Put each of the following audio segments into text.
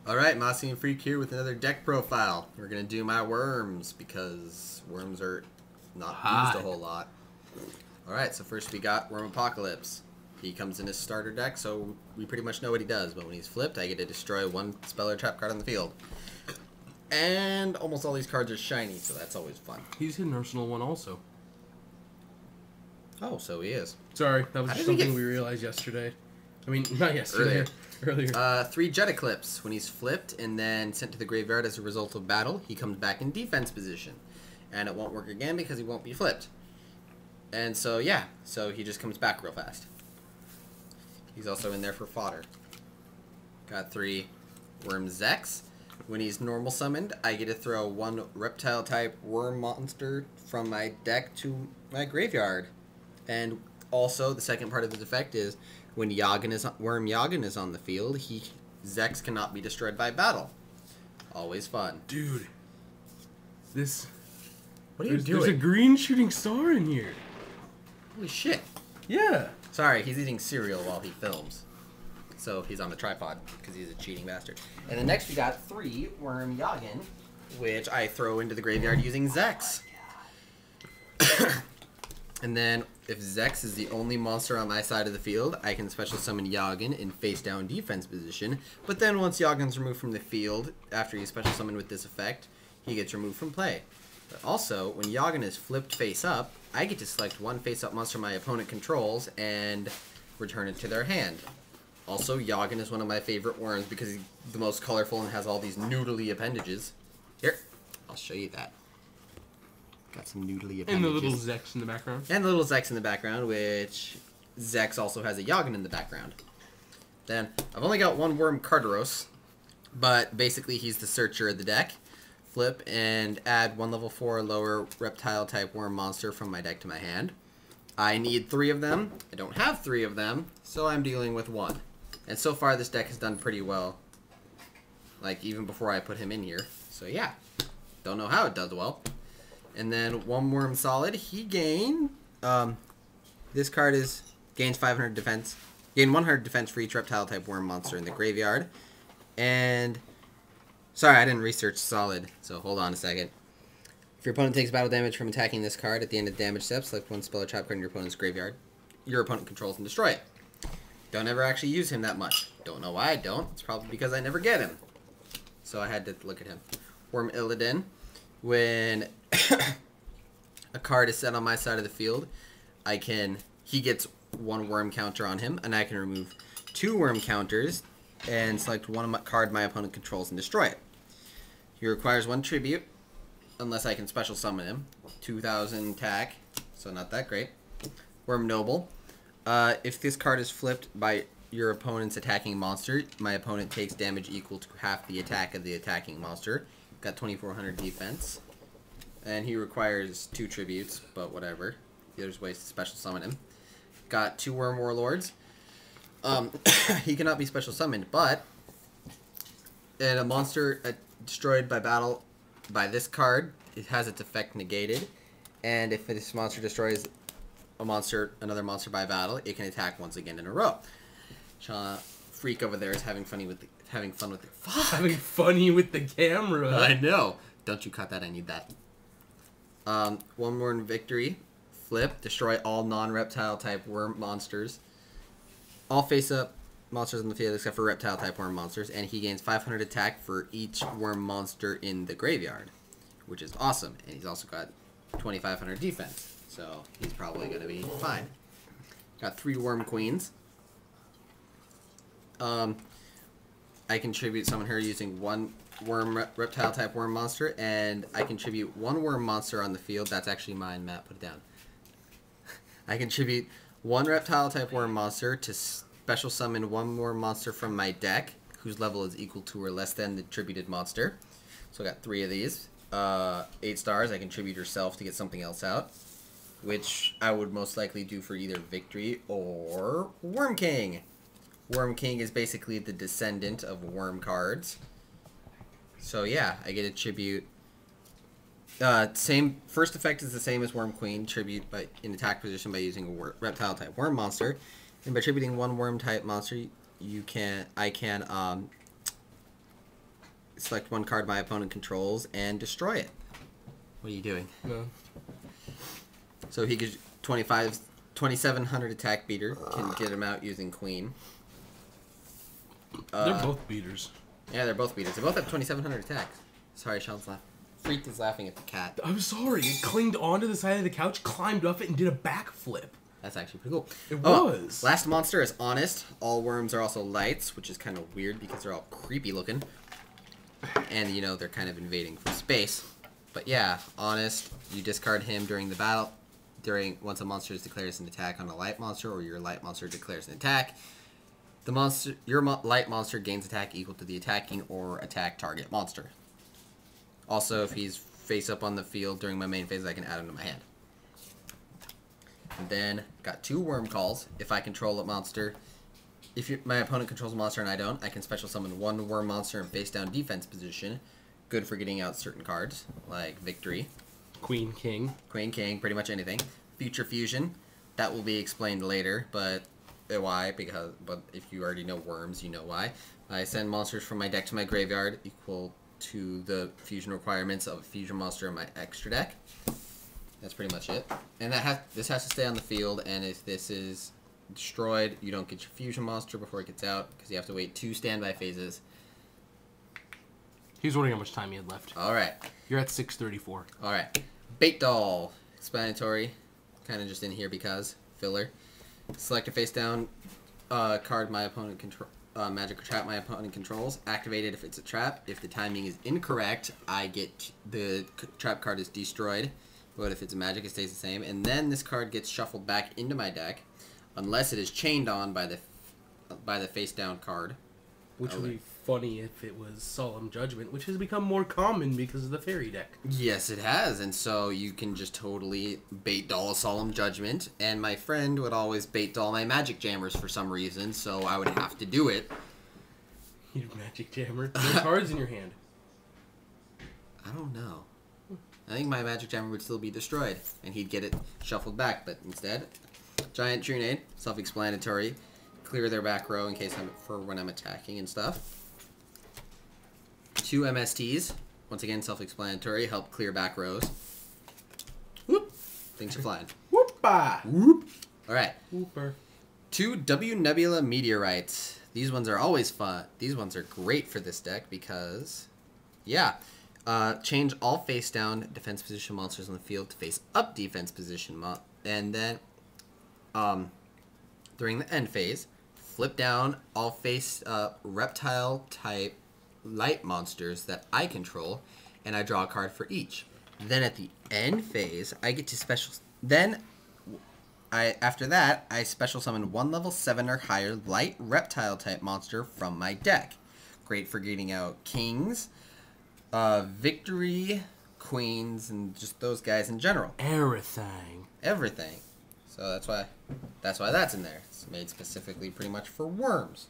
Alright, Mossy and Freak here with another deck profile. We're going to do my worms because worms are not used a whole lot. Alright, so first we got Worm Apocalypse. He comes in his starter deck, so we pretty much know what he does, but when he's flipped, I get to destroy one spell or trap card on the field. And almost all these cards are shiny, so that's always fun. He's an Arsenal one also. Oh, so he is. Sorry, that was just something we realized yesterday. I mean, not yesterday. Earlier. 3 Jet Eclipse. When he's flipped and then sent to the graveyard as a result of battle, he comes back in defense position. And it won't work again because he won't be flipped. And so, yeah. So he just comes back real fast. He's also in there for fodder. Got 3 Worms X. When he's normal summoned, I get to throw 1 reptile type worm monster from my deck to my graveyard. And also, the second part of his effect is when Worm Yagen is on the field, Zex cannot be destroyed by battle. Always fun. Dude. What are you doing? There's a green shooting star in here. Holy shit. Yeah. Sorry, he's eating cereal while he films. So he's on the tripod because he's a cheating bastard. And then next we got 3 Worm Yagen, which I throw into the graveyard using Zex. And then, if Zex is the only monster on my side of the field, I can special summon Yagen in face-down defense position. But then once Yagen's removed from the field, after he's special summoned with this effect, he gets removed from play. But also, when Yagen is flipped face-up, I get to select 1 face-up monster my opponent controls and return it to their hand. Also, Yagen is one of my favorite worms because he's the most colorful and has all these noodly appendages. Here, I'll show you that. Got some noodly appendages. And the little Zex in the background. And the little Zex in the background, which Zex also has a Yagen in the background. Then, I've only got 1 Worm Carteros, but basically he's the searcher of the deck. Flip and add 1 level 4 or lower reptile type worm monster from my deck to my hand. I need 3 of them. I don't have 3 of them, so I'm dealing with 1. And so far this deck has done pretty well. Like, even before I put him in here. So yeah, don't know how it does well. And then 1 Worm Solid. He this card gains 500 defense. Gain 100 defense for each reptile type worm monster in the graveyard. And sorry, I didn't research Solid, so hold on a second. If your opponent takes battle damage from attacking this card, at the end of the damage step, select 1 spell or trap card in your opponent's graveyard. Your opponent controls and destroy it. Don't ever actually use him that much. Don't know why I don't. It's probably because I never get him. So I had to look at him. Worm Illidan. When a card is set on my side of the field, he gets 1 worm counter on him, and I can remove 2 worm counters and select 1 card my opponent controls and destroy it. He requires 1 tribute, unless I can special summon him. 2,000 attack, so not that great. Worm Noble. If this card is flipped by your opponent's attacking monster, my opponent takes damage equal to half the attack of the attacking monster. Got 2,400 defense. And he requires 2 tributes, but whatever. There's ways to special summon him. Got 2 Worm Warlords. He cannot be special summoned, but a monster destroyed by battle by this card, it has its effect negated. And if this monster destroys another monster by battle, it can attack once again in a row. Freak over there is having fun with the Having funny with the camera. I know. Don't you cut that? I need that. 1 more in victory. Flip. Destroy all non-reptile type worm monsters. All face-up monsters in the field except for reptile type worm monsters, and he gains 500 attack for each worm monster in the graveyard, which is awesome. And he's also got 2,500 defense, so he's probably going to be fine. Got 3 Worm Queens. I contribute summon her using 1 reptile type worm monster, and I contribute 1 worm monster on the field. That's actually mine, Matt. Put it down. I contribute 1 reptile type worm monster to special summon 1 worm monster from my deck, whose level is equal to or less than the attributed monster. So I got 3 of these. 8 stars. I contribute herself to get something else out, which I would most likely do for either Victory or Worm King. Worm King is basically the descendant of worm cards. So yeah, I get a tribute. First effect is the same as Worm Queen, tribute in attack position by using a reptile type worm monster. And by tributing 1 worm type monster, I can select one card my opponent controls, and destroy it. What are you doing? No. So he gives 2,700 attack beater. Can get him out using Queen. They're both beaters. Yeah, they're both beaters. They both have 2,700 attacks. Sorry, Sean's laughing. Freak is laughing at the cat. I'm sorry. It clinged onto the side of the couch, climbed up it, and did a backflip. That's actually pretty cool. It was. Last monster is Honest. All worms are also lights, which is kind of weird because they're all creepy looking. And, you know, they're kind of invading from space. But yeah, Honest, you discard him during the battle. Once a monster declares an attack on a light monster, or your light monster declares an attack, your light monster gains attack equal to the attacking or attack target monster. Also, if he's face up on the field during my main phase, I can add him to my hand. And then, got 2 worm calls. If I control a monster, my opponent controls a monster and I don't, I can special summon 1 worm monster in face down defense position. Good for getting out certain cards, like Victory. Queen, King, pretty much anything. Future Fusion, that will be explained later, but why? But if you already know worms, you know why. I send monsters from my deck to my graveyard equal to the fusion requirements of a fusion monster in my extra deck. That's pretty much it. And this has to stay on the field, and if this is destroyed, you don't get your fusion monster before it gets out, because you have to wait 2 standby phases. He was wondering how much time he had left. Alright. You're at 6:34. Alright. Bait Doll. Explanatory. Kind of just in here because. Filler. Select a face down card my opponent magic or trap my opponent controls. Activate it if it's a trap. If the timing is incorrect, the trap card is destroyed. But if it's a magic, it stays the same. And then this card gets shuffled back into my deck, unless it is chained on by the face down card. Which would be funny if it was Solemn Judgment, which has become more common because of the fairy deck. Yes, it has, and so you can just totally bait doll Solemn Judgment, and my friend would always bait doll my Magic Jammers for some reason, so I would have to do it. You Magic Jammer? There are cards in your hand. I don't know. I think my Magic Jammer would still be destroyed, and he'd get it shuffled back, but instead, Giant Trunade, self-explanatory. Clear their back row in case for when I'm attacking and stuff. 2 MSTs, once again self-explanatory, help clear back rows. Whoop! Things are flying. Whoop-a! Whoop! Alright. Whooper. 2 W Nebula Meteorites. These ones are always fun. These ones are great for this deck because, yeah. Change all face down defense position monsters on the field to face up defense position and then, during the end phase, flip down all face reptile type light monsters that I control, and I draw a card for each. Then at the end phase, I get to special. Then, after that, I special summon 1 level 7 or higher light reptile type monster from my deck. Great for getting out kings, victory, queens, and just those guys in general. Everything. So that's why that's in there. It's made specifically pretty much for worms.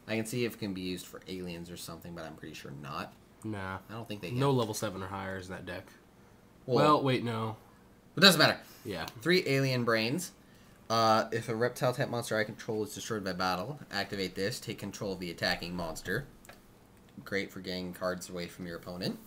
I can see if it can be used for aliens or something, but I'm pretty sure not. Nah. I don't think they can. No level 7 or higher is in that deck. Well, wait, no. It doesn't matter. Yeah. 3 alien brains. If a reptile type monster I control is destroyed by battle, activate this, take control of the attacking monster. Great for getting cards away from your opponent.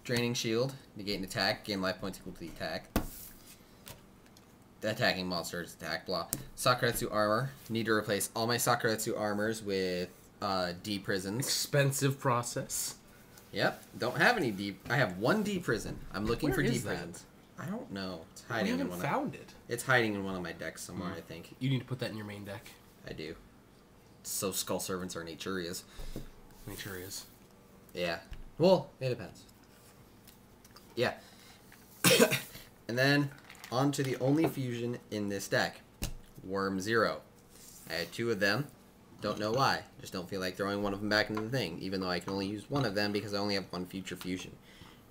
Draining Shield, negate an attack, gain life points equal to the attack. The attacking monster's attack, blah. Sakuretsu armor. Need to replace all my Sakuretsu armors with D prisons. Expensive process. Yep. Don't have any D. I have 1 D prison. I'm looking Where for D is that? prisons. I don't know. It's We hiding in haven't one. found it. It's hiding in one of my decks somewhere. I think. You need to put that in your main deck. I do. So Skull Servants are Naturias. Naturias. Yeah. Well, it depends. Yeah. And then on to the only fusion in this deck. Worm 0. I had 2 of them. Don't know why. Just don't feel like throwing one of them back into the thing, even though I can only use 1 of them because I only have 1 future fusion.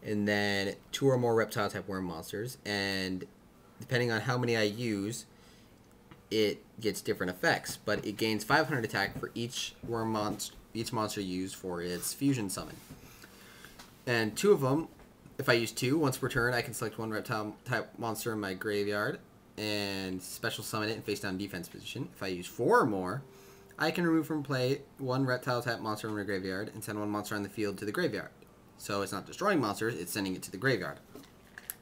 And then 2 or more reptile type worm monsters, and depending on how many I use, it gets different effects. But it gains 500 attack for each monster used for its fusion summon. And 2 of them, if I use 2, once per turn, I can select 1 reptile type monster in my graveyard and special summon it in face down defense position. If I use 4 or more, I can remove from play one reptile type monster from the graveyard and send one monster on the field to the graveyard. So it's not destroying monsters, it's sending it to the graveyard.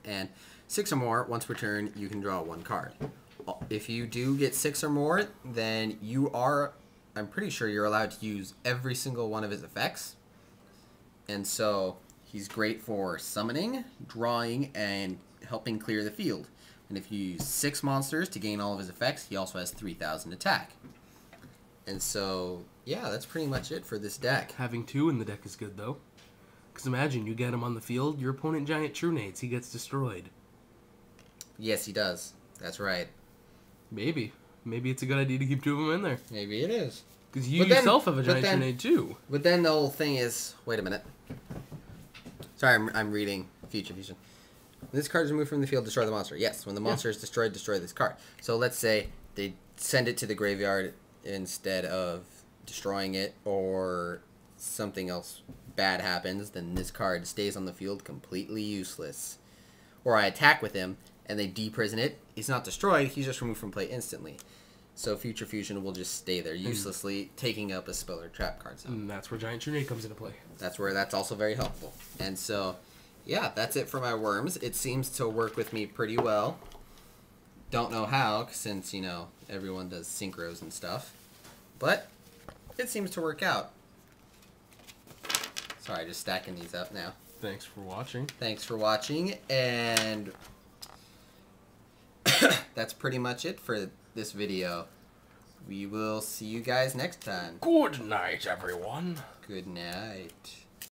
And 6 or more, once per turn, you can draw 1 card. If you do get 6 or more, then you are, I'm pretty sure you're allowed to use every single one of his effects. And so he's great for summoning, drawing, and helping clear the field. And if you use 6 monsters to gain all of his effects, he also has 3,000 attack. And so, yeah, that's pretty much it for this deck. Having 2 in the deck is good, though. Because imagine, you get him on the field, your opponent giant True-Nates, he gets destroyed. Yes, he does. That's right. Maybe. Maybe it's a good idea to keep 2 of them in there. Maybe it is. Because you yourself have a giant True-Nate, too. But then the whole thing is... Wait a minute. Sorry, I'm reading Fusion. This card is removed from the field, destroy the monster. Yes, when the monster is destroyed, destroy this card. So let's say they send it to the graveyard instead of destroying it, or something else bad happens, then this card stays on the field completely useless. Or I attack with him, and they deprison it. He's not destroyed, he's just removed from play instantly. So Future Fusion will just stay there uselessly, taking up a spell or trap card. So. And that's where Giant True-Nate comes into play. That's also very helpful. And so, yeah, that's it for my worms. It seems to work with me pretty well. Don't know how, since, you know, everyone does synchros and stuff. But it seems to work out. Sorry, just stacking these up now. Thanks for watching. Thanks for watching, and that's pretty much it for this video. We will see you guys next time. Good night, everyone. Good night.